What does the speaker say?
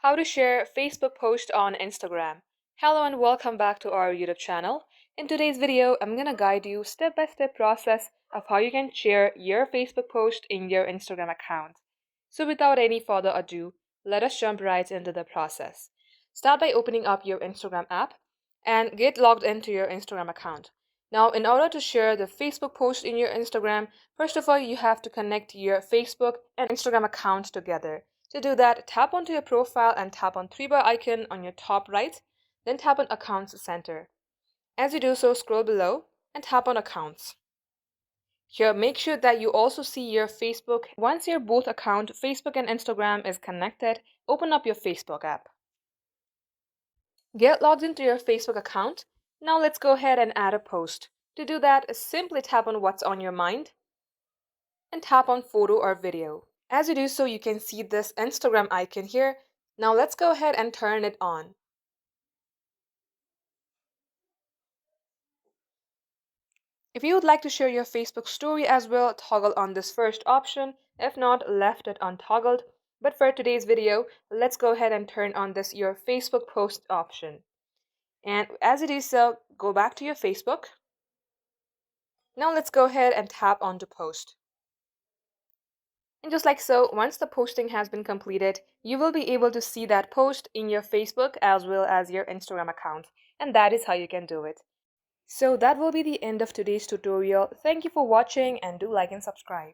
How to share Facebook post on Instagram. Hello and welcome back to our YouTube channel. In today's video, I'm gonna guide you step-by-step process of how you can share your Facebook post in your Instagram account. So without any further ado, let us jump right into the process. Start by opening up your Instagram app and get logged into your Instagram account. Now, in order to share the Facebook post in your Instagram, first of all, you have to connect your Facebook and Instagram account together. To do that, tap onto your profile and tap on three-bar icon on your top right, then tap on Accounts Center. As you do so, scroll below and tap on Accounts. Here, make sure that you also see your Facebook. Once your both account, Facebook and Instagram, is connected, open up your Facebook app. Get logged into your Facebook account. Now let's go ahead and add a post. To do that, simply tap on What's on Your Mind and tap on Photo or Video. As you do so, you can see this Instagram icon here. Now let's go ahead and turn it on. If you would like to share your Facebook story as well, toggle on this first option. If not, left it untoggled. But for today's video, let's go ahead and turn on this your Facebook post option. And as you do so, go back to your Facebook. Now let's go ahead and tap on to post. And just like so, once the posting has been completed, you will be able to see that post in your Facebook as well as your Instagram account. And that is how you can do it. So that will be the end of today's tutorial. Thank you for watching and do like and subscribe.